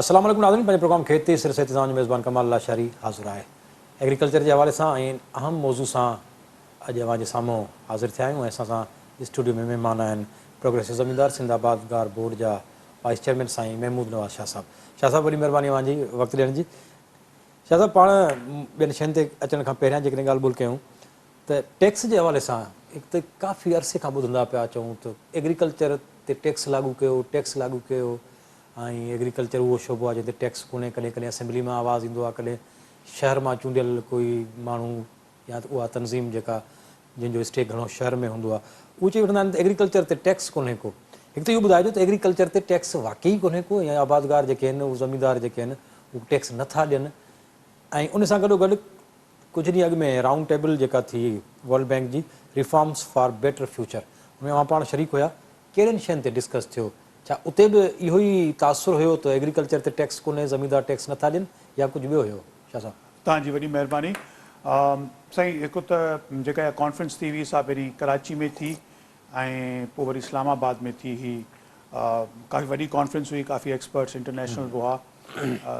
अस्सलाम वालेकुम नाज़रीन, पंहिंजे प्रोग्राम खेती सिलसिले ते तव्हांजो मेज़बान कमाल लाशारी हाज़िर आहे। एग्रीकल्चर जे हवाले सां ऐं अहम मौज़ू सां अॼु अव्हांजे साम्हूं हाज़िर थिया आहियूं ऐं असां सां स्टूडियो में महिमान आहिनि प्रोग्रेसिव ज़मींदार सिंधाबाद गार बोर्ड जा वाइस चेयरमैन साईं महमूद नवाज़ शाह साहब। शाह साहब, वॾी महिरबानी अव्हांजी वक़्तु ॾियण जी। शाह साहब, पाण ॿियनि शयुनि ते अचण खां पहिरियां जेकॾहिं ॻाल्हि ॿोल कयूं त टैक्स जे हवाले सां हिकु त काफ़ी अरसे खां ॿुधंदा पिया अचूं त एग्रीकल्चर ते टैक्स लागू कयो ऐं एग्रीकल्चर उहो शोबो आहे जिते टैक्स कोन्हे। कॾहिं कॾहिं असेंबली मां आवाज़ु ईंदो आहे, कॾहिं शहर मां चूंडियल कोई माण्हू या उहा तनज़ीम जेका जंहिंजो स्टे घणो शहर में हूंदो आहे, उहे चई वठंदा आहिनि त एग्रीकल्चर ते टैक्स कोन्हे को। हिकु त इहो ॿुधाइजो त एग्रीकल्चर ते टैक्स वाक़ई कोन्हे को या आबादगार जेके आहिनि उहे ज़मींदार जेके आहिनि उहे टैक्स नथा ॾियनि। ऐं उन सां गॾोगॾु कुझु ॾींहं अॻु में राउंड टेबल जेका थी वर्ल्ड बैंक जी रिफॉर्म्स फॉर बेटर फ्यूचर, उनमें मां पाण शरीक हुया। कहिड़ियुनि शयुनि ते डिस्कस थियो? छा उते बि इहो ई तासुर हुयो त एग्रीकल्चर ते टैक्स कोन्हे, ज़मींदार टैक्स नथा ॾियनि, या कुझु ॿियो हुयो? छा साहब तव्हांजी वॾी महिरबानी। साईं, हिकु त जेका इहा कॉन्फ्रेंस थी हुई सा पहिरीं कराची में थी ऐं पोइ वरी इस्लामाबाद में थी हुई। काफ़ी वॾी कॉन्फ्रेंस हुई, काफ़ी एक्सपर्ट्स इंटरनेशनल हुआ।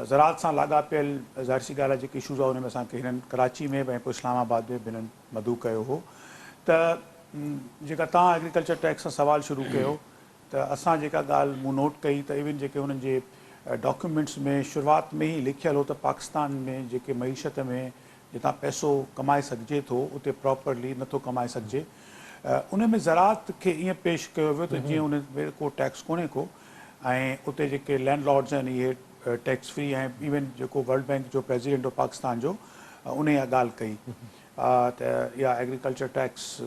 ज़राअत सां लाॻापियल ज़ाहिर सी ॻाल्हि आहे जेके इशूज़ आहे उनमें असांखे हिननि कराची में ऐं पोइ इस्लामाबाद में ॿिन्हिनि मदू कयो हो। त जेका तव्हां एग्रीकल्चर टैक्स सां सवाल शुरू कयो त असां जेका ॻाल्हि मूं नोट कई त इवन जेके हुननि जे डॉक्यूमेंट्स में शुरूआति में ई लिखियलु हो त पाकिस्तान में जेके मईशत में जितां पैसो कमाए सघिजे थो उते प्रॉपरली नथो कमाए सघिजे। उन में ज़राअत खे ईअं पेश कयो वियो त जीअं उन में को टैक्स कोन्हे को, ऐं उते जेके लैंडलॉर्ड्स आहिनि इहे टैक्स फ्री, ऐं इवन जेको वर्ल्ड बैंक जो प्रेसिडेंट हो पाकिस्तान जो उन इहा ॻाल्हि कई त इहा एग्रीकल्चर टैक्स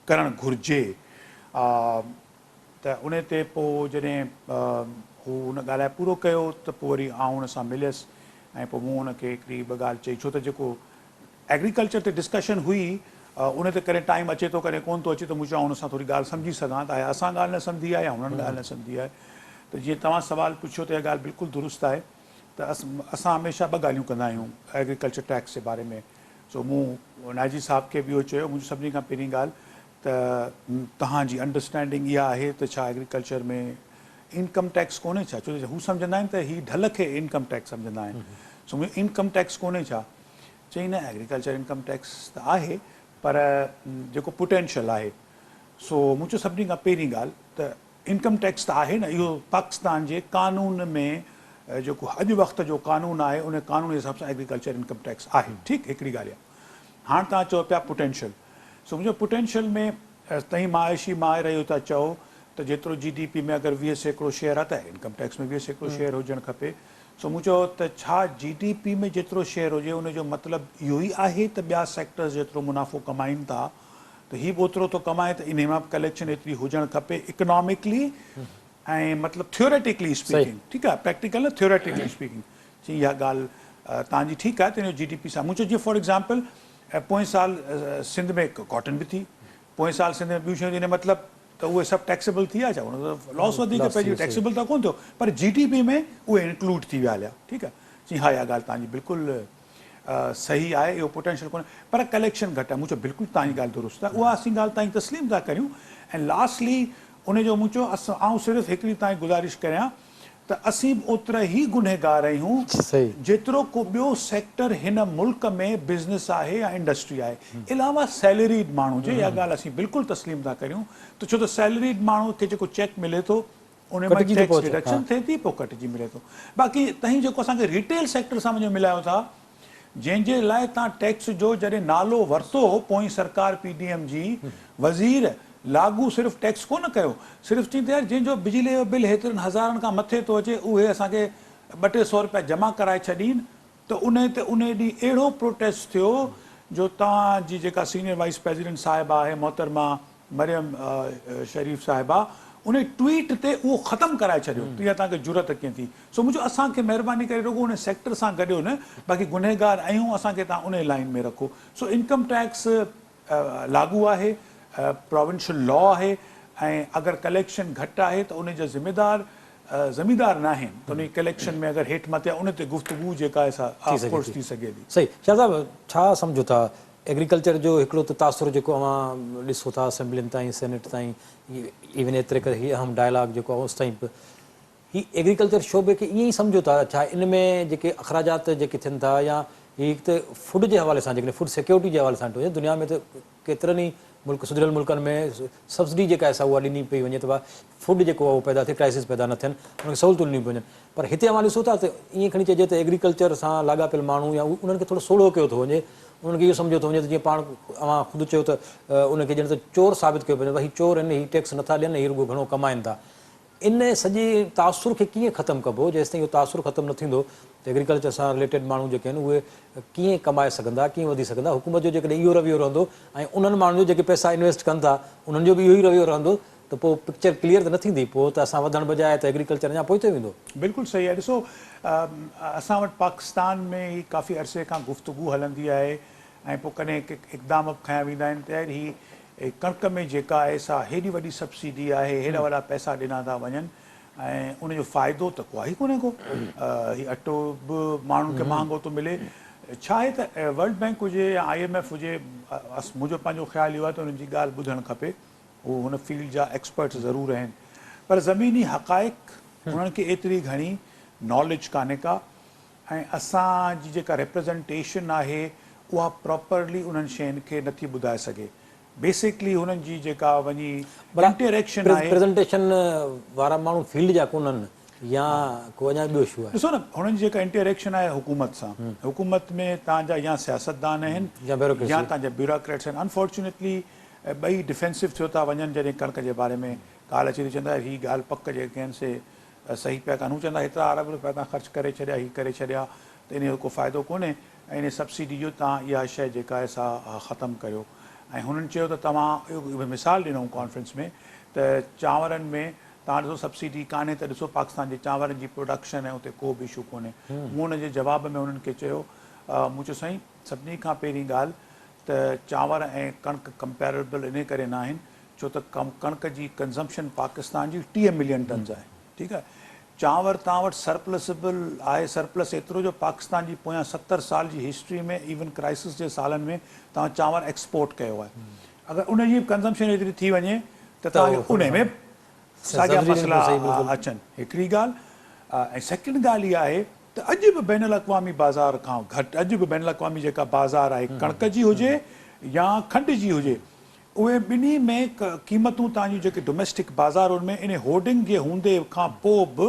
करणु घुरिजे। त उन ते पोइ जॾहिं हू हुन ॻाल्हाए पूरो कयो त पोइ वरी आउं हुन सां मिलियुसि ऐं पोइ मूं हुनखे हिकिड़ी ॿ ॻाल्हि चई, छो त जेको एग्रीकल्चर ते डिस्कशन हुई उन ते कॾहिं टाइम अचे थो कॾहिं कोन थो अचे, त मूं चयो हुन सां थोरी ॻाल्हि सम्झी सघां त असां ॻाल्हि न सम्झी आहे या हुननि ॻाल्हि न सम्झी आहे। त जीअं तव्हां सवालु पुछियो त इहा ॻाल्हि बिल्कुलु दुरुस्त आहे त असां हमेशह ॿ ॻाल्हियूं कंदा आहियूं एग्रीकल्चर टैक्स जे बारे में। सो मूं नाइजी साहब खे बि इहो चयो, मुंहिंजी सभिनी खां पहिरीं ॻाल्हि त तव्हांजी अंडरस्टैंडिंग इहा आहे त छा एग्रीकल्चर में इनकम टैक्स कोन्हे छा? छो त हू सम्झंदा आहिनि त हीअ ढल खे इनकम टैक्स सम्झंदा आहिनि। सो मुंहिंजो इनकम टैक्स कोन्हे छा? चई न, एग्रीकल्चर इनकम टैक्स त आहे पर जेको पोटेंशियल आहे। सो मुंहिंजो सभिनी खां पहिरीं ॻाल्हि त इनकम टैक्स त आहे न, इहो पाकिस्तान जे कानून में जेको अॼु वक़्त जो कानून आहे उन कानून जे हिसाब सां एग्रीकल्चर इनकम टैक्स आहे। ठीकु, हिकिड़ी ॻाल्हि आहे। हाणे तव्हां चओ पिया पोटेंशियल। सो मुंहिंजो पोटेंशियल में तव्हीं माइशी माए रहियो था चओ त जेतिरो GDP में अगरि 20% शेयर आहे त इनकम टैक्स में 20% शेयर हुजणु खपे। सो मूं चयो त छा GDP में जेतिरो शेयर हुजे उनजो मतिलबु इहो ई आहे त ॿिया सेक्टर्स जेतिरो मुनाफ़ो कमाइनि था त हीअ बि ओतिरो थो कमाए त इन मां कलेक्शन एतिरी हुजणु खपे इकोनॉमिकली ऐं मतिलबु थियोरेटिकली स्पीकिंग। ठीकु आहे, प्रैक्टिकल न, थियोरेटिकली स्पीकिंग। जी इहा ॻाल्हि तव्हांजी ठीकु आहे त हिन GDP सां। मूं चयो जीअं फॉर एग्ज़ाम्पल पोएं साल सिंध में कॉटन बि थी, पोएं साल सिंध में ॿियूं शयूं थी, मतिलबु त उहे सभु टैक्सेबल थी विया छा? हुन त लॉस वधीक पइजी, टैक्सेबल त कोन थियो पर GDP में उहे इंक्लूड थी विया हलिया। ठीकु आहे जी, हा इहा ॻाल्हि तव्हांजी बिल्कुलु सही आहे, इहो पोटेंशियल कोन्हे पर कलेक्शन घटि आहे। मूं चयो बिल्कुलु तव्हांजी ॻाल्हि दुरुस्त आहे, उहा असीं ॻाल्हि तव्हांजी तस्लीम था करियूं। ऐं लास्टली उनजो मूं चयो आउं सिर्फ़ु हिकिड़ी तव्हांजी गुज़ारिश करियां त असीं बि ओतिरा ई गुनहगार आहियूं जेतिरो को ॿियो सेक्टर हिन मुल्क में बिज़नेस आहे या इंडस्ट्री आहे, अलावा सैलरीड माण्हू जे। इहा ॻाल्हि असीं बिल्कुलु तस्लीम था करियूं त छो त सैलरीड माण्हू खे जेको चेक मिले थो उन में टैक्स डिडक्शन थिए थी, पोइ कटिजी मिले थो। बाक़ी तव्हीं जेको असांखे रिटेल सेक्टर सां मुंहिंजो मिलायो था, जंहिंजे लाइ तव्हां टैक्स जो जॾहिं नालो वरितो पोइ सरकार PDM जी वज़ीर लागू सिर्फ़ु टैक्स कोन कयो, सिर्फ़ु चई त यार जंहिंजो बिजली जो बिल हेतिरनि हज़ारनि खां मथे थो अचे उहे असांखे 200-300 रुपया जमा कराए छॾीनि। त उन ॾींहुं अहिड़ो प्रोटेस्ट थियो जो तव्हांजी जेका सीनियर वाइस प्रेसिडेंट साहिबा आहे मोहतरमा मरियम शरीफ़ साहिबा, उन ट्वीट ते उहो ख़तमु कराए छॾियो त इहा तव्हांखे ज़रूरत कीअं थी। सो मुंहिंजो असांखे महिरबानी करे रुॻो उन सेक्टर सां गॾियो न, बाक़ी गुनहगार आहियूं असांखे तव्हां उन लाइन में रखो। सो इनकम टैक्स लागू आहे, प्रोविंशियल लॉ आहे, ऐं अगरि कलेक्शन घटि आहे त उनजा ज़मींदार न आहिनि त उन कलेक्शन में अगरि हेठि मथे उन ते गुफ़्तगू जेका आहे सा ऑफकोर्स थी सघे थी। सही। शाह साहब, छा सम्झो था एग्रीकल्चर जो हिकिड़ो त तासुर जेको अव्हां ॾिसो था असेंबलियुनि ताईं, सेनेट ताईं, इवन एतिरे करे हीअ अहम डायलॉग जेको आहे उस ताईं ही एग्रीकल्चर शोबे खे ईअं ई सम्झो था छा इन में जेके अख़राजात जेके थियनि था या ही त फूड जे हवाले सां जेकॾहिं फूड सिक्योरिटी जे हवाले सां ॾिठो वञे दुनिया में त केतिरनि ई मुल्क सुधरियल मुल्कनि में सब्सिडी जेका आहे सा उहा ॾिनी पई वञे त फूड जेको आहे उहो पैदा थिए क्राइसिस पैदा न थियनि उनखे सहूलियतूं ॾिनियूं पई वञनि पर हिते असां ॾिसूं था त ईअं खणी चइजे त एग्रीकल्चर सां लाॻापियल माण्हू या उन्हनि खे थोरो सोढ़ो कयो थो वञे उन्हनि खे इहो सम्झो थो वञे त जीअं पाण अव्हां ख़ुदि चयो त उनखे ॼण त चोर साबित कयो पियो भई चोर आहिनि ही टैक्स नथा ॾियनि हीअ रुॻो घणो कमाइनि था इन सॼे तासुर खे कीअं ख़तमु कबो जेसिताईं इहो तासुर ख़तमु न थींदो त एग्रीकल्चर सां रिलेटेड माण्हू जेके आहिनि उहे कीअं कमाए सघंदा कीअं वधी सघंदा हुकूमत जो जेकॾहिं इहो रवैयो रहंदो ऐं उन्हनि माण्हुनि जो जेके पैसा इन्वेस्ट कनि था उन्हनि जो बि इहो ई रवैयो रहंदो त पोइ पिक्चर क्लियर त न थींदी पोइ त असां वधण बजाए त एग्रीकल्चर अञा पोइ वेंदो बिल्कुलु सही आहे ॾिसो असां वटि पाकिस्तान में ही काफ़ी अरसे खां गुफ़्तगू हलंदी आहे ऐं पोइ कॾहिं इक़दाम खयां वेंदा आहिनि त ही कणिक में जेका आहे सा हेॾी वॾी सब्सिडी आहे हेॾा वॾा पैसा ॾिना था वञनि ऐं उनजो फ़ाइदो त को ई कोन्हे को ही अटो बि माण्हुनि खे महांगो थो मिले छा आहे त वर्ल्ड बैंक हुजे या IMF हुजे मुंहिंजो पंहिंजो ख़्यालु इहो आहे त उन्हनि जी ॻाल्हि ॿुधणु खपे हू हुन फील्ड जा एक्सपर्ट्स ज़रूरु आहिनि पर ज़मीनी हक़ाइक़ उन्हनि खे एतिरी घणी नॉलेज कान्हे का ऐं असांजी जेका रिप्रेज़ेंटेशन आहे उहा प्रॉपरली उन्हनि शयुनि खे नथी ॿुधाए सघे बेसिकली हुननि जी जेका वञी इंटरेक्शन आहे प्रेज़ेंटेशन वारा माण्हू फील्ड जा कोन्हनि या को अञा ॿियो इशू आहे ॾिसो न हुननि जी जेका इंटरेक्शन आहे हुकूमत सां हुकूमत में तव्हांजा या सियासतदान आहिनि या तव्हांजा ब्यूरोक्रेट्स आहिनि अनफॉर्चुनेटली ॿई डिफेंसिव थियो था वञनि जॾहिं कणिक जे बारे में ॻाल्हि अची थी चवंदा हीअ ॻाल्हि पक जेके आहिनि से सही पिया कान हू चवंदा हेतिरा अरब रुपया तव्हां ख़र्चु करे छॾिया हीअ करे छॾिया त इन जो को फ़ाइदो कोन्हे ऐं इन सब्सिडी जो तव्हां इहा शइ जेका आहे सा ख़तमु करियो ऐं हुननि चयो त तव्हां इहो मिसाल ॾिनऊं कॉन्फ्रेंस में त चांवरनि में तव्हां ॾिसो सब्सिडी कान्हे त ॾिसो पाकिस्तान जे चांवरनि जी प्रोडक्शन ऐं उते को बि इशू कोन्हे मूं हुनजे जवाब में उन्हनि खे चयो मूं चयो साईं सभिनी खां पहिरीं ॻाल्हि त चांवर ऐं कणिक कंपेरेबल इन करे न आहिनि छो त कणिक जी कंज़म्पशन पाकिस्तान जी 30 मिलियन टन्स आहे ठीकु आहे चांवर तव्हां वटि सरप्लसेबल आहे सरप्लस एतिरो जो पाकिस्तान जी पोयां 70 साल जी हिस्ट्री में इवन क्राइसिस जे सालनि में तव्हां चांवर एक्सपोर्ट कयो आहे अगरि उनजी कंज़म्पशन एतिरी थी वञे त तव्हांखे उन में साॻिया मसइला अचनि हिकिड़ी ॻाल्हि ऐं सेकेंड ॻाल्हि इहा आहे त अॼु बि बैन अल-अक़वामी बाज़ार खां घटि अॼु बि बैन अल-अक़वामी जेका बाज़ार आहे कणिक जी हुजे या खंड जी हुजे उहे ॿिन्ही में क़ीमतूं तव्हांजूं जेके डोमेस्टिक बाज़ारुनि में इन होर्डिंग जे हूंदे खां पोइ बि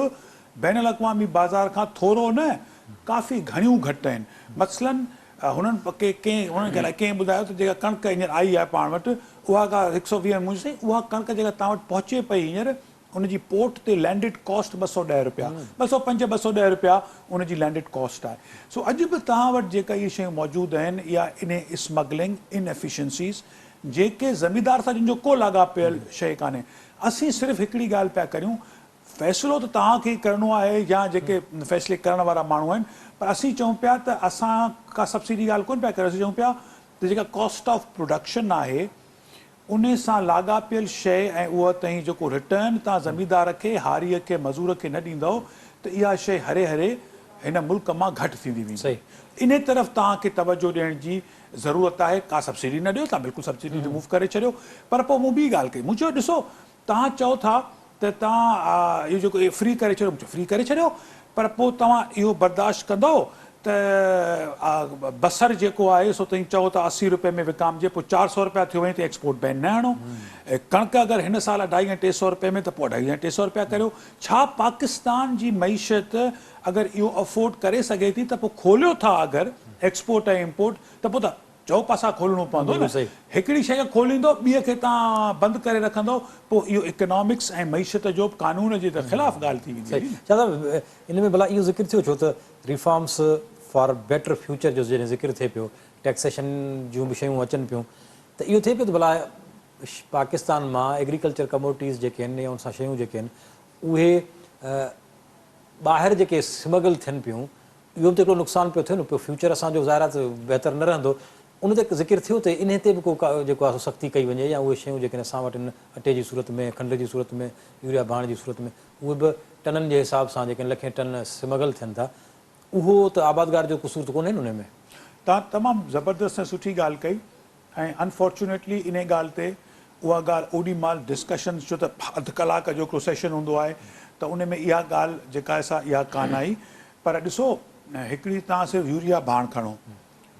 बैन अल-अक़वामी बाज़ार खां थोरो न काफ़ी घणियूं घटि आहिनि मसलन हुननि कंहिं ॿुधायो त जेका कणिक हींअर आई आहे पाण वटि उहा का 120 मुंहिंजी उहा कणिक जेका तव्हां वटि पहुचे पई हींअर उनजी पोर्ट ते लैंडेड कॉस्ट 210 रुपया 205 210 रुपया उनजी लैंडेड कॉस्ट आहे सो अॼु बि तव्हां वटि जेका इहे शयूं मौजूदु आहिनि इहा इन स्मगलिंग इनएफिशिएंसीज़ जेके ज़मींदार सां जिन जो को लाॻापियल शइ कान्हे असीं सिर्फ़ु हिकिड़ी ॻाल्हि पिया करियूं फ़ैसिलो त तव्हांखे करिणो आहे या जेके फ़ैसिले करण वारा माण्हू आहिनि पर असीं चऊं पिया त असां का सब्सिडी ॻाल्हि कोन्ह पिया करियूं असीं चऊं पिया त जेका कॉस्ट ऑफ प्रोडक्शन आहे उन सां लाॻापियल शइ ऐं उहा तव्हां जेको रिटर्न तव्हां ज़मींदार खे हारीअ खे मज़ूर खे न ॾींदव त इहा शइ हरे हरे हिन मुल्क मां घटि थींदी वेंदी इन तरफ़ तव्हांखे तवजो ॾियण जी ज़रूरत आहे का सब्सिडी न ॾियो तव्हां बिल्कुलु सब्सिडी रिमूव करे छॾियो पर पोइ मूं ॿी ॻाल्हि कई मूं चयो ॾिसो तव्हां चओ था त तव्हां इहो जेको फ्री करे छॾियो फ्री करे छॾियो पर पोइ तव्हां इहो बर्दाश्त कंदो त बसर जेको आहे सो तव्हां चओ त 80 रुपए में विकामजे पोइ 400 रुपया थियो वञे त एक्सपोर्ट बैन न हणो कणिक अगरि हिन साल 250 ऐं 300 रुपए में त पोइ 250 ऐं 300 रुपया करियो छा पाकिस्तान जी मईशत अगरि इहो अफोर्ड करे सघे थी त पोइ खोलियो था अगरि एक्सपोर्ट ऐं इम्पोर्ट त पोइ त चौ पासा खोलणो पवंदो न हिकिड़ी शइ खोलींदो ॿिए खे तव्हां बंदि करे रखंदो पोइ इहो इकोनॉमिक्स ऐं मईशत जो कानून जे त ख़िलाफ़ ॻाल्हि थी वेंदी छा इन में भला इहो ज़िक्र थियो छो त रिफॉर्म्स फॉर बेटर फ्यूचर जो जॾहिं ज़िक्र थिए पियो टैक्सेशन जूं बि शयूं अचनि पियूं त इहो थिए पियो त भला पाकिस्तान मां एग्रीकल्चर कमोडिटीज़ जेके आहिनि या उन सां शयूं जेके आहिनि उहे ॿाहिरि जेके स्मगल थियनि पियूं इहो बि त हिकिड़ो नुक़सानु पियो थिए न पियो फ्यूचर असांजो ज़ाहिर आहे त बहितर न रहंदो उन ते ज़िक्र थियो त इन ते बि को जेको आहे सख़्ती कई वञे या उहे शयूं जेके असां वटि आहिनि अटे जी सूरत में खंड जी सूरत में यूरिया भाण जी सूरत में उहे बि टननि जे हिसाब सां जेके लखें टन स्मगल थियनि था उहो त आबादगार जो क़सूर त कोन्हे न उन में तव्हां तमामु ज़बरदस्त ऐं सुठी ॻाल्हि कई ऐं अनफॉर्चुनेटली इन ॻाल्हि ते उहा ॻाल्हि ओॾी महिल डिस्कशन छो त अधु कलाक जो हिकिड़ो सेशन हूंदो आहे त उन में इहा ॻाल्हि जेका आहे सा इहा कान आई। पर ॾिसो हिकिड़ी तव्हां सिर्फ़ु यूरिया भाण खणो,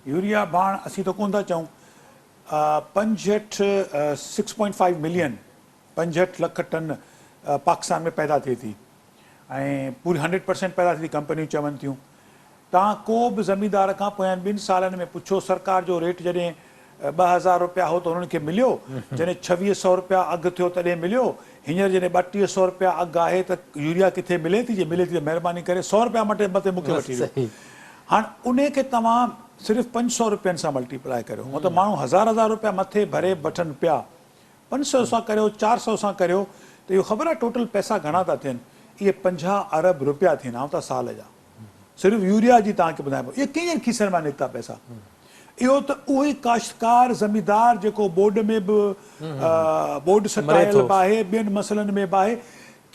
यूरिया भाण असीं त कोन था चऊं, 6.5 मिलियन 65 लख टन पाकिस्तान में पैदा थिए थी ऐं पूरी 100% पैदा थी कंपनियूं चवनि थियूं। तव्हां को बि ज़मींदार खां पोयनि 2 सालनि में पुछो सरकार जो रेट जॾहिं 2000 रुपया हो त उन्हनि खे मिलियो, जॾहिं 2600 रुपया अघु थियो तॾहिं मिलियो, हींअर जॾहिं 3200 रुपया अघु आहे त यूरिया किथे मिले थी? जे मिले थी त महिरबानी करे 100 रुपया मथे मूंखे वठी ॾियो। हाणे उन खे तव्हां सिर्फ़ु 500 रुपयनि सां मल्टीप्लाए करियो, मतिलबु माण्हू 1000 रुपया मथे भरे वठनि पिया, 500 सां करियो, 400 सां करियो त इहो ख़बर आहे टोटल पैसा घणा था थियनि? इहे 50 अरब रुपया थींदा त साल जा, सिर्फ़ु यूरिया जी तव्हांखे ॿुधाइबो। इहे कीअं खीसनि मां निकिता पैसा? इहो त उहो ई काश्तकार ज़मींदार जेको बोर्ड में बि बोर्ड सटायल बि आहे, ॿियनि मसइलनि में बि आहे,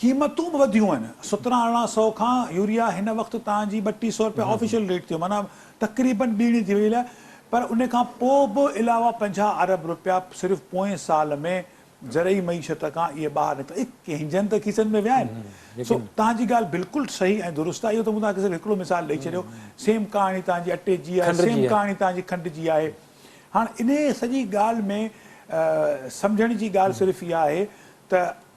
क़ीमतूं बि वधियूं आहिनि। 17-1800 खां यूरिया हिन वक़्तु तव्हांजी 3200 रुपया ऑफिशियल रेट थियो, माना तक़रीबन ॿीणी थी वई आहे। पर उन खां पोइ बि अलावा 50 अरब रुपया सिर्फ़ु पोएं साल में ज़रई मईशत खां इहे ॿाहिरि निकिता। कंहिंजनि त खीसनि में विया आहिनि। सो तव्हांजी ॻाल्हि बिल्कुलु सही ऐं दुरुस्त आहे। इहो त मूं तव्हांखे सिर्फ़ु हिकिड़ो मिसाल ॾेई छॾियो। सेम कहाणी तव्हांजी अटे जी आहे, सेम कहाणी तव्हांजी खंड जी आहे। हाणे इन सॼी ॻाल्हि में सम्झण जी ॻाल्हि सिर्फ़ु इहा आहे त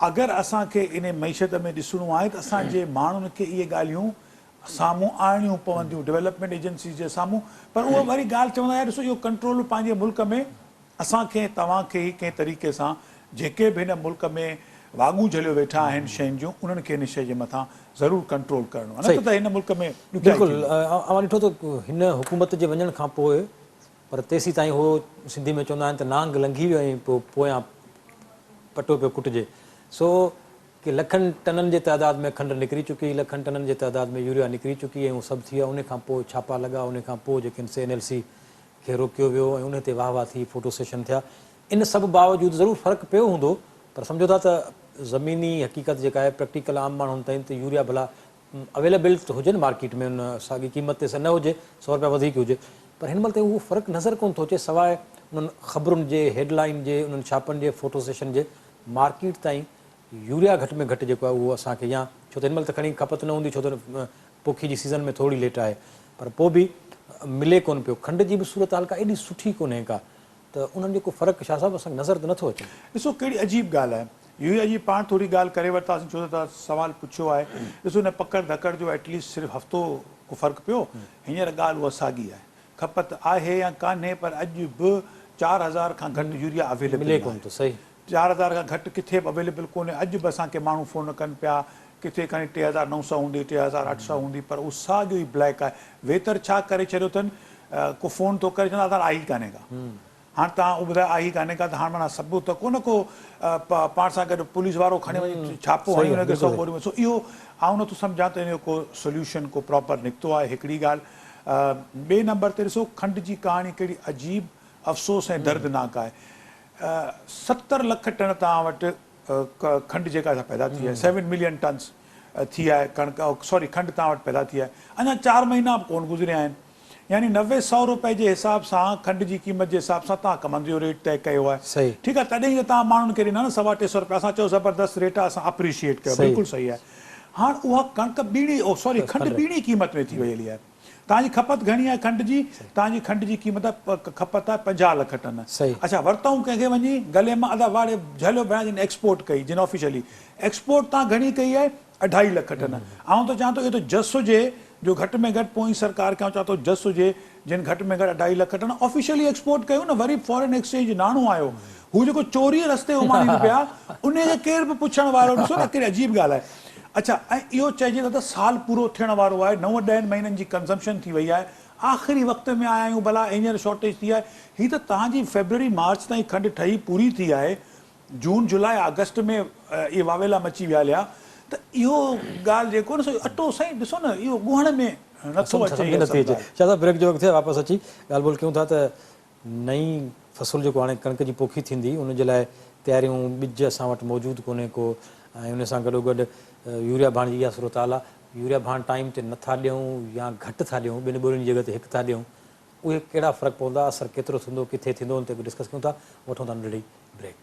अगरि असांखे इन मईशत में ॾिसणो आहे त असांजे माण्हुनि खे इहे ॻाल्हियूं साम्हूं आणणियूं पवंदियूं डेवलपमेंट एजेंसीज़ जे साम्हूं। पर उहा वरी ॻाल्हि चवंदा यार ॾिसो इहो कंट्रोल पंहिंजे मुल्क में असांखे तव्हांखे ई कंहिं तरीक़े सां जेके बि हिन मुल्क में वाॻूं झलियो वेठा आहिनि शयुनि जूं, उन्हनि खे हिन शइ जे मथां ज़रूरु कंट्रोल करिणो आहे, न त हिन मुल्क में बिल्कुलु। अवां ॾिठो त हिन हुकूमत जे वञण खां पोइ पर तेसीं ताईं उहो सिंधी में चवंदा आहिनि त नांग लंघी वियो ऐं पोइ पोयां पटो पियो कुटिजे। सो कि लखनि टननि जे तइदाद में खंडु निकिरी चुकी, लखनि टननि जे तइदाद में यूरिया निकिरी चुकी ऐं उहो सभु थी वियो। उन खां पोइ छापा लॻा, उन खां पोइ जेके CNLC खे रोकियो वियो ऐं उन ते वाह वाह थी, फोटो सेशन थिया। इन सभु बावजूदि ज़रूरु फ़र्क़ु पियो हूंदो, पर सम्झो था त ज़मीनी हक़ीक़त जेका आहे प्रैक्टिकल आम माण्हुनि ताईं त यूरिया भला अवेलेबल त हुजे न मार्केट में, उन साॻी क़ीमत ते न हुजे, 100 रुपया वधीक हुजे, पर हिन महिल ताईं उहो फ़र्क़ु नज़र कोन थो अचे सवाइ उन्हनि ख़बरुनि जे, हेडलाइन जे, उन्हनि छापनि जे, फोटो सेशन जे। मार्केट ताईं यूरिया घटि में घटि जेको आहे उहो असांखे, या छो त हिन महिल त खणी खपत न हूंदी छो त पोखी जी सीज़न में थोरी लेट आहे, पर पोइ बि मिले कोन पियो। खंड जी बि सूरत हाल का एॾी सुठी कोन्हे का, त उन्हनि जेको फ़र्क़ु छा साहिबु असांखे नज़र त नथो अचे। ॾिसो कहिड़ी अजीब ॻाल्हि आहे, यूरिया जी पाण थोरी ॻाल्हि करे वरितासीं छो त तव्हां सवालु पुछियो आहे। ॾिसो न पकड़ धकड़ जो एटलीस्ट सिर्फ़ु हफ़्तो को फ़र्क़ु पियो, हींअर ॻाल्हि उहा साॻी आहे। खपत आहे या कान्हे, पर अॼु बि 4000 खां घटि यूरिया अवेलेबल मिले कोन थो। सही, 4000 खां घटि किथे बि अवेलेबल कोन्हे। अॼु बि असांखे माण्हू फ़ोन कनि पिया, किथे खणी 3900 हूंदी, 3800 हूंदी, पर उहो साॻियो ई ब्लैक आहे। वेतर छा करे छॾियो अथनि, को फ़ोन थो करे चवंदा आधार आई कान्हे का। हाणे तव्हां उहो ॿुधायो आई कान्हे का, त हाणे माना सबूत त कोन को पाण सां गॾु पुलिस वारो खणी वञी छापो हणी हुनखे 100 बोरियूं में। सो इहो आउं नथो सम्झां त इन जो को सोल्यूशन को प्रॉपर निकितो आहे, हिकिड़ी ॻाल्हि। ॿिए नंबर ते ॾिसो खंड जी कहाणी कहिड़ी अजीब अफ़सोस ऐं दर्दनाक आहे। 70 लख टन तव्हां वटि खंड जेका पैदा थी आहे, 7 मिलियन टन्स थी आहे कणिक, सॉरी खंड तव्हां वटि पैदा थी आहे। अञा 4 महीना बि कोन गुज़रिया आहिनि, यानी 90-100 रुपए जे हिसाब सां खंड जी क़ीमत जे हिसाब सां तव्हां कमंद जो रेट तय कयो आहे। सही, ठीकु आहे, तॾहिं ई तव्हां माण्हुनि खे ॾिना न 350 रुपया। असां चयो ज़बरदस्त रेट आहे, असां अप्रिशिएट कयो, बिल्कुलु सही आहे। हाणे उहा कणिक ॿीणी, सॉरी खंड ॿीणी क़ीमत में थी वई हली आहे। तव्हांजी खपत घणी आहे खंड जी? तव्हांजी खंड जी क़ीमत खपत आहे 50 लख टन। अच्छा, वरितऊं कंहिंखे वञी गले मां अदा वाड़े झलियो भेण, जिन एक्सपोर्ट कई, जिन ऑफिशियली एक्सपोर्ट तव्हां घणी कई आहे? 2.5 लख टन। आउं त चवां थो इहो त जस हुजे जो घटि में घटि पोइ सरकार खे चवां थो जस हुजे जिन घटि में घटि 2.5 लख टन ऑफिशियली एक्सपोर्ट कयो न। वरी फॉरेन एक्सचेंज नाणो आयो, हू जेको चोरी रस्ते उमारीनि पिया, उनखे केरु बि पुछण वारो, ॾिसो न कहिड़ी अजीब ॻाल्हि आहे। अच्छा, ऐं इहो चइजे त साल पूरो थियण वारो आहे, 9-10 महीननि जी कंज़म्पशन थी वई आहे, आख़िरी वक़्त में आया आहियूं, भला हींअर शॉर्टेज थी आहे। हीअ त तव्हांजी फेबरवरी मार्च ताईं खंड ठही पूरी थी आहे, जून जुलाई अगस्त में इहे वावेला मची विया हलिया, त इहो ॻाल्हि जेको न अटो साईं ॾिसो न, इहो ॻुहण में नथो अचे। छा ब्रेक जो वक़्तु आहे, वापसि अची ॻाल्हि ॿोल कयूं था त नई फ़सुलु जेको हाणे कणिक जी पोखी थींदी, उनजे लाइ तयारियूं, ॿिज असां वटि मौजूदु कोन्हे को, ऐं उन सां गॾोगॾु यूरिया भाण जी इहा सूरत हाल आहे। यूरिया भाण टाइम ते नथा ॾियूं या घटि था ॾियूं, ॿिनि ॿोरियुनि जी जॻह ते हिकु था ॾियूं, उहे कहिड़ा फ़र्क़ु पवंदा, असरु केतिरो थींदो, किथे थींदो, उन ते बि डिस्कस कयूं था। वठूं था नंढड़ी ब्रेक।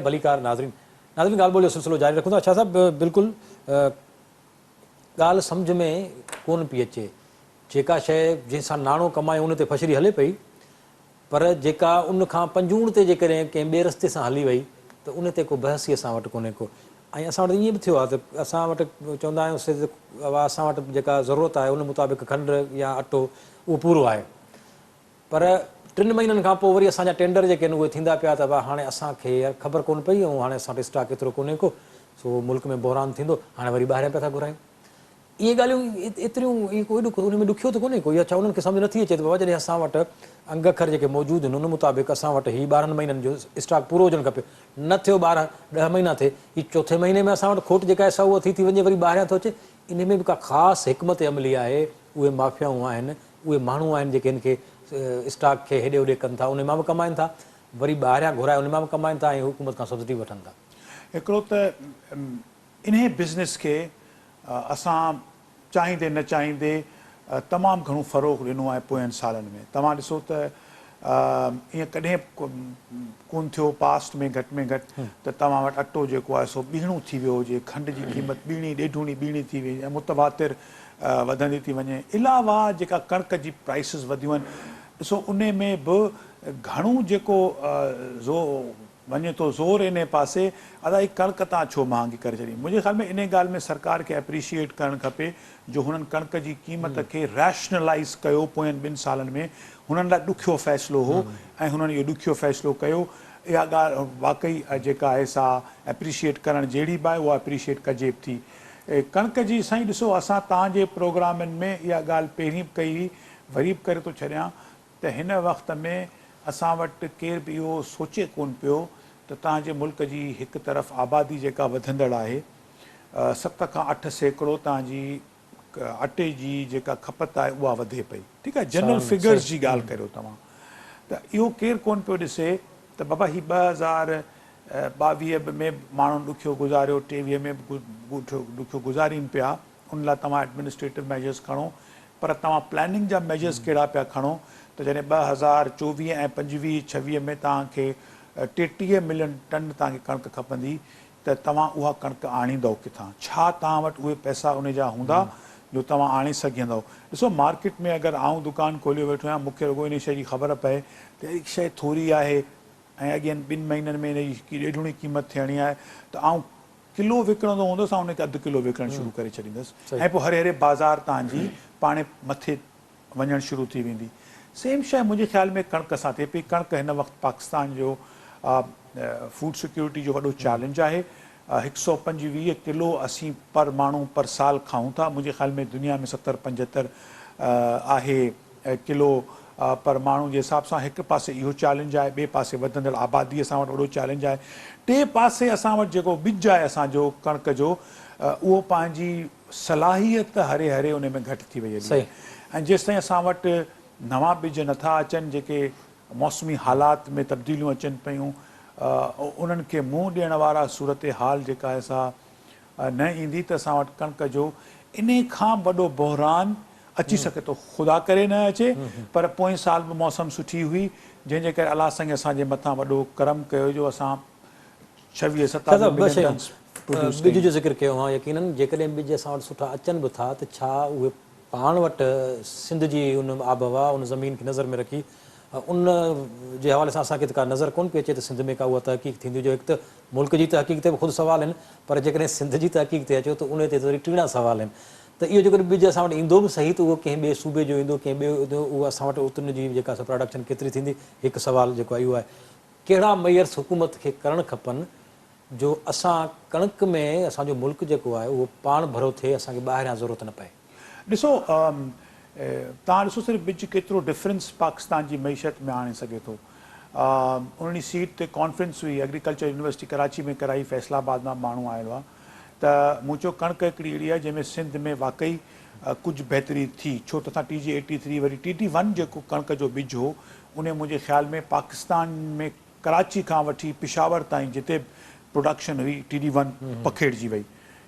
भलीकार नाज़रीन ॻाल्हि ॿोल जो सिलसिलो जारी रखूं था। अच्छा साहब, बिल्कुलु ॻाल्हि सम्झ में कोन पई अचे, जेका शइ जंहिंसां नाणो कमाए उन ते फछरी हले पई, पर जेका उन खां पंजूण ते जेकॾहिं कंहिं ॿिए रस्ते सां हली वई त उन ते को बहस ई असां वटि कोन्हे को। ऐं असां वटि ईअं बि थियो आहे त असां वटि चवंदा आहियूं असां वटि जेका ज़रूरत आहे उन मुताबिक़ खंडु या अटो उहो पूरो आहे, पर 3 महीननि खां पोइ वरी असांजा टेंडर जेके आहिनि उहे थींदा पिया त हाणे असांखे ख़बर कोन पई ऐं हाणे असां वटि स्टॉक एतिरो कोन्हे को, सो मुल्क में बहिरान थींदो, हाणे वरी ॿाहिरियां पिया था घुरायूं। इहे ॻाल्हियूं एतिरियूं कोई उन में ॾुखियो त कोन्हे को, अच्छा उन्हनि खे सम्झ नथी अचे त बाबा जॾहिं असां वटि अंग अखर जेके मौजूदु आहिनि उन मुताबिक़ असां वटि हीउ 12 महीननि जो स्टॉक पूरो हुजणु खपे, न थियो 12-10 महीना थिए, हीउ चौथे महीने में असां वटि खोट जेका आहे सा उहा थी वञे, वरी ॿाहिरियां थो अचे। इन में बि का ख़ासि हिकमत अमली आहे, उहे माफ़ियाऊं आहिनि, उहे माण्हू आहिनि जेके हिन खे स्टॉक खे हेॾे होॾे कनि था, उन मां बि कमाइनि था, वरी ॿाहिरियां घुराए उन मां बि कमाइनि था ऐं हुकूमत खां सब्सिडी वठनि था। हिकिड़ो त इन बिज़नेस खे असां चाहींदे न चाहींदे तमामु घणो फ़रोग़ ॾिनो आहे पोयनि सालनि में। तव्हां ॾिसो त ईअं कॾहिं कोन थियो पास्ट में घटि त तव्हां वटि अटो जेको आहे सो ॿीणो थी वियो हुजे, खंड जी क़ीमत ॾेढूणी ॿीणी थी वई ऐं मुतवातिर वधंदी थी वञे। अलावा जेका कणिक जी प्राइसिस वधियूं आहिनि, ॾिसो उन में बि घणो जेको वञे थो ज़ोर इन पासे, अदा कणिक तव्हां छो महांगी करे छॾी। मुंहिंजे ख़्याल में इन ॻाल्हि में सरकार खे एप्रिशिएट करणु खपे जो हुननि कणिक जी क़ीमत खे रैशनलाइज़ कयो पोयनि 2 सालनि में। हुननि लाइ ॾुखियो फ़ैसिलो हो ऐं हुननि इहो ॾुखियो फ़ैसिलो कयो। इहा ॻाल्हि वाक़ई जेका आहे सा एप्रिशिएट करणु जहिड़ी बि आहे, उहा एप्रिशिएट कजे बि थी। कणिक जी साईं ॾिसो, असां तव्हांजे प्रोग्रामनि में इहा ॻाल्हि पहिरीं बि कई हुई, वरी बि करे थो छॾियां त हिन वक़्त में असां वटि केर बि इहो सोचे कोन पियो त तव्हांजे मुल्क जी हिकु तरफ़ आबादी जेका वधंदड़ आहे, 7 खां 8 सैकड़ो तव्हांजी अटे जी जेका खपत आहे उहा वधे पई। ठीकु आहे, जनरल फिगर्स जी ॻाल्हि करियो तव्हां, त इहो केरु कोन पियो ॾिसे त बाबा ही 2022 में माण्हू ॾुखियो गुज़ारियो, 23 में बि ॾुखियो गुज़ारीनि पिया, उन लाइ तव्हां एडमिनिस्ट्रेटिव मेजर्स खणो, पर तव्हां प्लानिंग जा मेजर्स कहिड़ा पिया खणो त जॾहिं 2024 ऐं 25-26 में तव्हांखे 33 मिलियन टन तव्हांखे कणिक खपंदी त तव्हां उहा कणिक आणींदव किथां? छा तव्हां वटि उहे पैसा उन जा हूंदा जो तव्हां आणे सघंदव? ॾिसो, मार्केट में अगरि आउं दुकानु खोलियो वेठो आहियां, मूंखे रुॻो इन शइ जी ख़बर पए त अहिड़ी शइ थोरी आहे ऐं अॻियनि 2 महीननि में इन जी ॾेढुणी क़ीमत थियणी आहे, त आउं किलो विकिणंदो हूंदुसि ऐं उनखे अधु किलो विकिणणु शुरू करे छॾींदुसि ऐं पोइ हरे बाज़ार तव्हांजी पाणे मथे वञणु शुरू थी वेंदी। सेम शइ मुंहिंजे ख़्याल में कणिक सां थिए पई। कणिक हिन वक़्तु पाकिस्तान जो फूड सिक्योरिटी जो वॾो चैलेंज आहे। 125 किलो असीं पर माण्हू पर साल खाऊं था। मुंहिंजे ख़्याल में दुनिया में 70-75 आहे किलो पर माण्हू जे हिसाब सां। हिकु पासे इहो चैलेंज आहे, ॿिए पासे वधंदड़ आबादी असां वटि वॾो चैलेंज आहे। टे पासे असां वटि जेको ॿिज आहे असांजो कणिक जो, उहो पंहिंजी सलाहियत हरे हरे उन में घटि थी वई आहे। ऐं जेसिताईं असां वटि नवां ॿिज नथा अचनि, जेके मौसमी हालात में तब्दीलियूं अचनि पियूं, उन्हनि खे मुंहुं ॾियण वारा सूरत हाल जेका आहे सा न ईंदी त असां वटि कणिक जो इन खां वॾो बहिरान अची सघे थो। ख़ुदा करे न अचे, पर पोएं साल बि मौसम सुठी हुई, जंहिंजे करे अलाह संग असांजे मथां वॾो करम कयो जो असां 26-27 मिलियन टन ॿिज जो ज़िक्र कयो आहे। यकीननि जेकॾहिं ॿिज असां वटि सुठा अचनि बि था त छा उहे पाण वटि सिंध जी उन आबहवा, उन ज़मीन खे नज़र में रखी उन जे हवाले सां असांखे त का नज़र कोन पई अचे त सिंध में का उहा तहक़ीक़ थींदी। जो हिकु त मुल्क जी तहक़ीक़ ते बि ख़ुदि सवाल आहिनि, पर जेकॾहिं सिंध जी तहक़ीक़ ते अचो त उन ते वरी टीणा सवाल आहिनि। त इहो जेकॾहिं ॿिज असां वटि ईंदो बि सही त उहो कंहिं ॿिए सूबे जो ईंदो, कंहिं ॿिए ईंदो, उहो असां वटि उतन जी जेका प्रोडक्शन केतिरी थींदी, हिकु सवाल जेको आहे इहो आहे। कहिड़ा मेयर्स हुकूमत खे करणु खपनि जो असां कणिक में असांजो मुल्क जेको आहे उहो पाण भरो थिए, असांखे ॿाहिरियां ज़रूरत न पए? ॾिसो, तव्हां ॾिसो सिर्फ़ु ॿिज केतिरो डिफरेंस पाकिस्तान जी मईशत में आणे सघे थो। उन सीट ते कॉन्फ्रेंस हुई, एग्रीकल्चर यूनिवर्सिटी कराची में कराई, फैसलाबाद मां माण्हू आयो आहे, त मूं चयो कणिक हिकिड़ी अहिड़ी आहे जंहिंमें सिंध में वाक़ई कुझु बहितरी थी। छो त असां TG83 वरी TT1 जेको कणिक जो ॿिज हो, उन मुंहिंजे ख़्याल में पाकिस्तान में कराची खां वठी पिशावर ताईं जिते प्रोडक्शन हुई TD1 पखेड़िजी वई।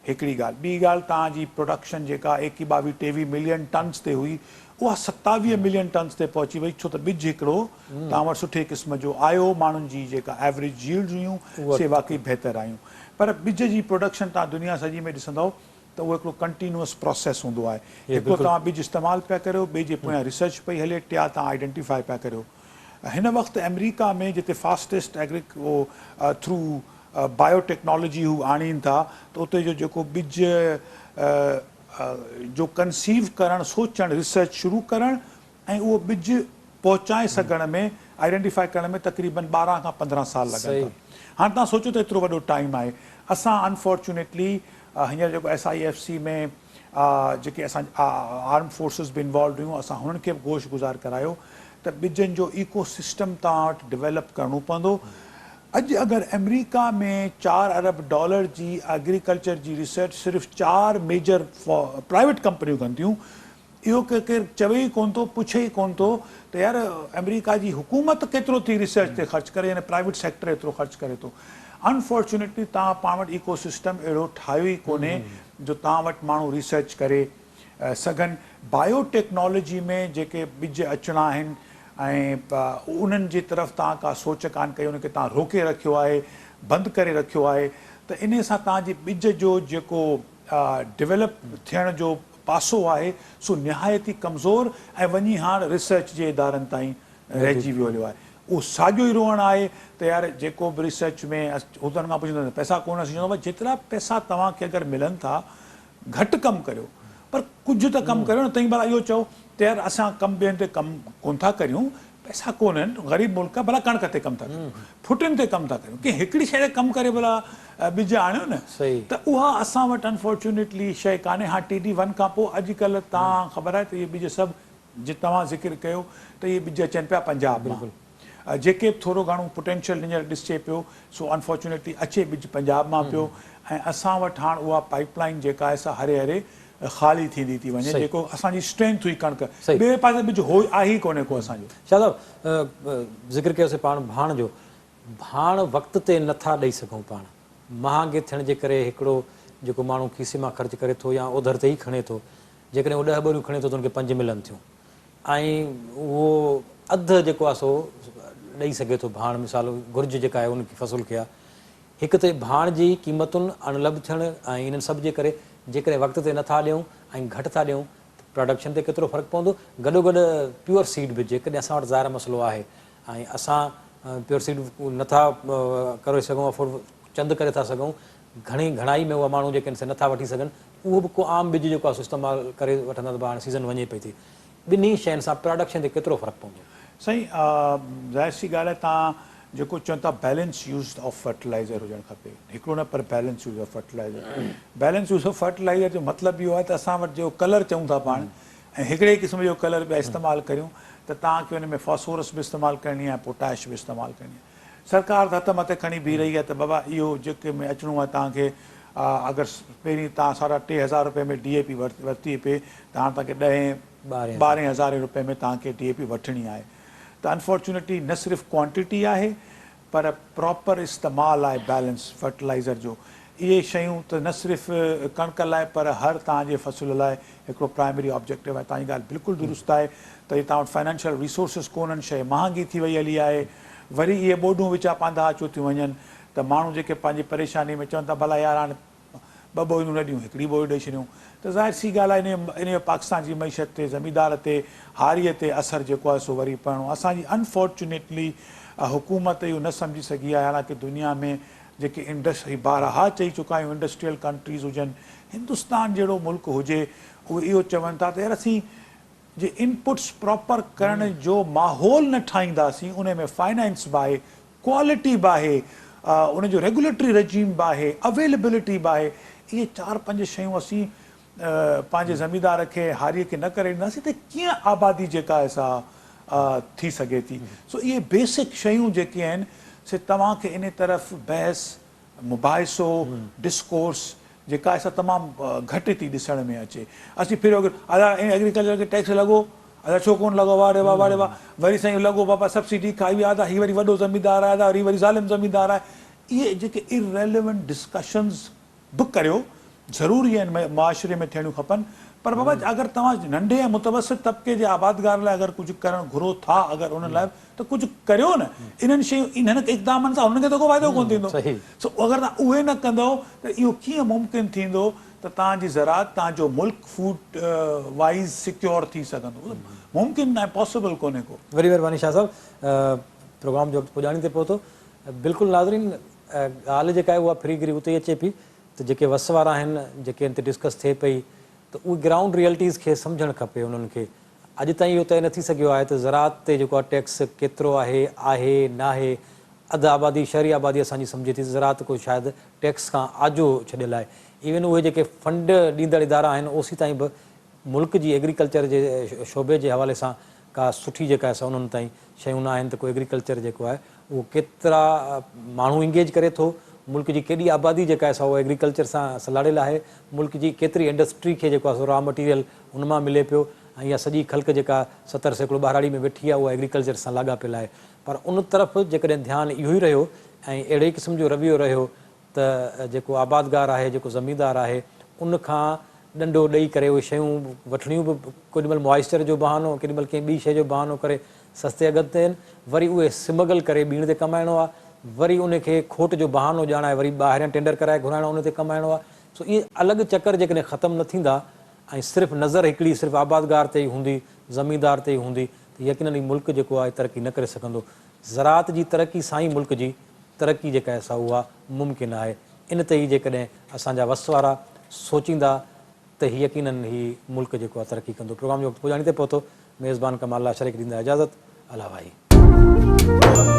हिकिड़ी ॻाल्हि ॿी ॻाल्हि तव्हांजी प्रोडक्शन जेका 21-22 मिलियन टन्स ते हुई उहा 27 मिलियन टन्स ते पहुची वई छो त ॿिज हिकिड़ो तव्हां वटि सुठे क़िस्म जो आयो माण्हुनि जी जेका एवरेज यील्ड्स हुयूं से वाक़ई बहितर आहियूं पर ॿिज जी प्रोडक्शन तव्हां दुनिया सॼी में ॾिसंदव त उहो हिकिड़ो कंटिन्यूअस प्रोसेस हूंदो आहे हिकिड़ो तव्हां ॿिज इस्तेमालु पिया करियो ॿिए जे पोयां रिसर्च पई हले टिया तव्हां आइडेंटिफाई पिया करियो हिन वक़्तु अमेरिका में जिते फास्टेस्ट थ्रू बायोटेक्नोलॉजी हू आणीनि था त उते जो जेको ॿिज जो कंसीव करणु सोचणु रिसर्च शुरू करणु ऐं उहो ॿिज पहुचाए सघण में आइडेंटिफाई करण में तक़रीबन 12 खां 15 साल लॻनि था हाणे तव्हां सोचो त एतिरो वॾो टाइम आहे असां अनफॉर्चुनेटली हींअर जेको SIFC में जेके असां आर्म फोर्सिस बि इन्वॉल्व हुयूं असां हुननि खे बि गोश गुज़ार करायो त ॿिजनि जो इको सिस्टम तव्हां वटि डेवलप करिणो पवंदो अॼु अगरि अमेरिका में $4 अरब जी एग्रीकल्चर जी रिसर्च सिर्फ़ु 4 मेजर प्राइवेट कंपनियूं कनि थियूं इहो केरु चवे ई कोन थो पुछे ई कोन थो त यार अमेरिका जी हुकूमत केतिरो थी रिसर्च ते ख़र्च करे यानी प्राइवेट सेक्टर एतिरो ख़र्च करे थो अनफॉर्चुनेटली तव्हां पाण वटि इको सिस्टम अहिड़ो ठाहियो ई कोन्हे जो तव्हां वटि माण्हू रिसर्च करे सघनि बायोटेक्नोलॉजी में जेके ॿिज अचणा आहिनि ऐं उन्हनि जी तरफ़ तव्हां का सोच कान कई उनखे तव्हां रोके रखियो आहे बंदि करे रखियो आहे त इन सां तव्हांजी ॿिज जो जेको डेवलप थियण जो पासो आहे सो निहायती कमज़ोर ऐं वञी हाणे रिसर्च जे इदारनि ताईं रहिजी वियो आहे उहो साॻियो ई रोअणु आहे त यार जेको बि रिसर्च में उन्हनि खां पुछंदो पैसा कोन अची वेंदो जेतिरा पैसा तव्हांखे अगरि मिलनि था घटि कमु करियो पर कुझु त कमु करियो न तंहिं महिल इहो चओ त यार असां कमु ॿियनि ते कमु कोन था करियूं पैसा कोन आहिनि ग़रीब मुल्क भला कणिक ते कमु था करियूं फुटियुनि ते कमु था करियूं की हिकिड़ी शइ ते कमु करे भला ॿिज आणियो न त उहा असां वटि अनफॉर्चुनेटली शइ कान्हे हाणे TD1 खां पोइ अॼुकल्ह तव्हां ख़बर आहे त इहे ॿिज सभु जे तव्हां ज़िक्र कयो त इहे ॿिज अचनि पिया पंजाब मां जेके बि थोरो घणो पोटेंशियल हींअर ॾिसे पियो सो अनफॉर्चुनेटली अचे ॿिज पंजाब मां पियो ऐं असां वटि हाणे उहा पाइपलाइन जेका आहे सा हरे हरे ख़ाली थींदी थी वञे जेको असांजी स्ट्रेंथ हुई कणिक ॿिए पासे ॿिज हो आहे ई कोन्हे को असांजो शादाब ज़िक्र कयोसीं पाण भाण जो भाण वक़्त ते नथा ॾेई सघूं पाण महांगे थियण जे करे हिकिड़ो जेको माण्हू खीसे मां ख़र्चु करे थो या उधर ते ई खणे थो जेकॾहिं उहो 10 ॿोरियूं खणे थो त हुनखे 5 मिलनि थियूं ऐं उहो अधु जेको आहे सो ॾेई सघे थो भाण मिसाल घुर्ज जेका आहे उनखे फ़सुल खे आहे हिकु त भाण जी क़ीमतुनि अनलब थियणु ऐं इन्हनि सभ जे करे जेकॾहिं वक़्त ते नथा ॾियूं ऐं घटि था ॾियूं प्रोडक्शन ते केतिरो फ़र्क़ु पवंदो गॾोगॾु प्योर सीड बि जेकॾहिं असां वटि ज़ाहिर मसइलो आहे ऐं असां प्योर सीड नथा करे सघूं अफोर्ड चंद करे था सघूं घणाई में उहा माण्हू जेके आहिनि नथा वठी सघनि उहो बि को आम ॿिज जेको आहे इस्तेमालु करे वठंदा त हाणे सीज़न वञे पई थी ॿिन्ही शयुनि सां प्रोडक्शन ते केतिरो फ़र्क़ु पवंदो साईं ज़ाहिर सी ॻाल्हि आहे तव्हां जेको चवनि था बैलेंस यूज़ ऑफ फर्टिलाइज़र हुजणु खपे हिकिड़ो न पर balance use of fertiliser balance use of fertiliser जो मतिलबु इहो आहे त असां वटि जेको कलर चऊं था पाण ऐं हिकिड़े क़िस्म जो कलर ॿिया इस्तेमालु करियूं त तव्हांखे हुन में फॉस्फोरस बि इस्तेमालु करणी आहे पोटाश बि इस्तेमालु करणी आहे सरकार हथ मथे खणी बीह रही आहे त बाबा इहो जेके में अचिणो आहे तव्हांखे अगरि पहिरीं तव्हां 3,500 रुपए में DAP वरिती पए त हाणे तव्हांखे 12,000 रुपए में तव्हांखे DAP वठणी आहे त अनफॉर्चुनेटली न सिर्फ़ु क्वांटिटी आहे पर प्रॉपर इस्तेमालु आहे बैलेंस फर्टिलाइज़र जो इहे शयूं त न सिर्फ़ु कणिक लाइ पर हर तव्हांजे फ़सुल लाइ हिकिड़ो प्राइमरी ऑब्जेक्टिव आहे तव्हांजी ॻाल्हि बिल्कुलु दुरुस्त आहे त इहे तव्हां वटि फाइनेंशियल रिसोर्सिस कोन्हनि शइ महांगी थी वई हली आहे वरी इहे ॿोॾूं विचा पांदा अचो थियूं वञनि त माण्हू जेके पंहिंजी परेशानी में चवनि था भला यार हाणे 2 बोरियूं न ॾियूं हिकिड़ी बोरी ॾेई छॾियूं त ज़ाहिर सी ॻाल्हि आहे इन पाकिस्तान जी मईशत ते ज़मींदार ते हारीअ ते असरु जेको आहे सो वरी पवणो असांजी अनफॉर्चुनेटली हुकूमत इहो न सम्झी सघी आहे हालांकि दुनिया में जेके इंडस्ट्री बारहा चई चुका आहियूं इंडस्ट्रियल कंट्रीज़ हुजनि हिंदुस्तान जहिड़ो मुल्क हुजे उहे इहो चवनि था त यार असीं जे इनपुट्स प्रॉपर करण जो माहौल न ठाहींदासीं उन में फाइनेंस बि आहे क्वालिटी बि आहे उनजो रेगुलेटरी रजीम बि आहे अवेलेबिलिटी बि आहे इहे 4-5 शयूं असीं पंहिंजे ज़मींदार खे हारीअ खे न करे ॾींदासीं त कीअं आबादी जेका आहे सा थी सघे थी सो इहे बेसिक शयूं जेके आहिनि से तव्हांखे इन तरफ़ बहस मुबाहिसो डिस्कोर्स जेका आहे सा तमामु घटि थी ॾिसण में अचे असीं फिर अगरि एग्रीकल्चर खे टैक्स लॻो अदा छो कोन लॻो वारे वाह वरी साईं लॻो बाबा सब्सिडी खाई आहे हीअ वरी वॾो ज़मींदार आहे वरी ज़ालिम ज़मींदार आहे इहे जेके इररेलेवेंट डिस्कशन्स बि करियो ज़रूरी आहिनि मुआशिरे में थियणियूं खपनि पर बाबा अगरि तव्हां नंढे ऐं मुतवसित तबिके जे आबादगार लाइ अगरि कुझु करणु घुरो था अगरि उन लाइ त कुझु करियो न इन्हनि शयूं इन्हनि इक़दामनि सां हुननि खे त को फ़ाइदो कोन थींदो सही। सो अगरि तव्हां उहे न कंदव त इहो कीअं मुमकिन थींदो त तव्हांजी ज़रात तव्हांजो मुल्क फूड वाइज़ सिक्योर थी सघंदो मुमकिन न आहे पॉसिबल कोन्हे को वरी महिरबानी शाह साहब प्रोग्राम जो पुॼाणी ते पहुतो बिल्कुलु नाज़रीन ॻाल्हि जेका आहे उहा फ्री गिरी उते ई अचे पई त जेके वस वारा आहिनि जेके हिन ते डिस्कस थिए पई त उहे ग्राउंड रियलिटीज़ खे सम्झणु खपे उन्हनि खे अॼु ताईं इहो तइ न थी सघियो आहे त ज़रात ते जेको आहे टैक्स केतिरो आहे न आहे अधु आबादी शहरी आबादी असांजी सम्झे थी ज़रात को शायदि टैक्स खां आजो छॾियल आहे इवन उहे जेके फंड ॾींदड़ इदारा आहिनि ओसी ताईं बि मुल्क जी एग्रीकल्चर जे शोबे जे हवाले सां का सुठी जेका आहे उन्हनि ताईं शयूं न आहिनि त को एग्रीकल्चर जेको आहे उहो केतिरा माण्हू इंगेज करे थो मुल्क जी केॾी आबादी जेका आहे उहा एग्रीकल्चर सां सलाड़ियल आहे मुल्क जी केतिरी इंडस्ट्री खे जेको आहे रॉ मटीरियल उन मां मिले पियो ऐं इहा सॼी ख़ल्क जेका 70 सैकड़ो ॿारहाड़ी में वेठी आहे उहा एग्रीकल्चर सां लाॻापियल आहे पर उन तरफ़ जेकॾहिं ध्यानु इहो ई रहियो ऐं अहिड़े क़िस्म जो रवैयो रहियो त जेको आबादगार आहे जेको ज़मीनदार आहे उन खां ॾंडो ॾेई करे उहे शयूं वठणियूं बि केॾीमहिल मॉइस्चर जो बहानो केॾीमहिल कंहिं ॿी शइ जो बहानो करे सस्ते अघनि ते आहिनि वरी उहे सिमगल करे ॿीण ते कमाइणो आहे वरी उनखे खोट जो बहानो ॼाणाए वरी ॿाहिरियां टेंडर कराए घुराइणो उन ते कमाइणो आहे सो इहे अलॻि चकर जेकॾहिं ख़तमु न थींदा ऐं सिर्फ़ु नज़र हिकिड़ी सिर्फ़ु आबादगार ते ई हूंदी ज़मीनदार ते ई हूंदी त यकीनन ई मुल्क जेको आहे तरक़ी न करे सघंदो ज़रात जी तरक़ी सां ई मुल्क जी तरक़ी जेका आहे उहा मुमकिन आहे इन ते ई जेकॾहिं असांजा वस वारा सोचींदा त यकीनन ई मुल्क जेको आहे तरक़ी कंदो प्रोग्राम जो वक़्तु पुॼाणी ते पहुतो मेज़बान कमाल लाशारी खे ॾींदा इजाज़त अला भाई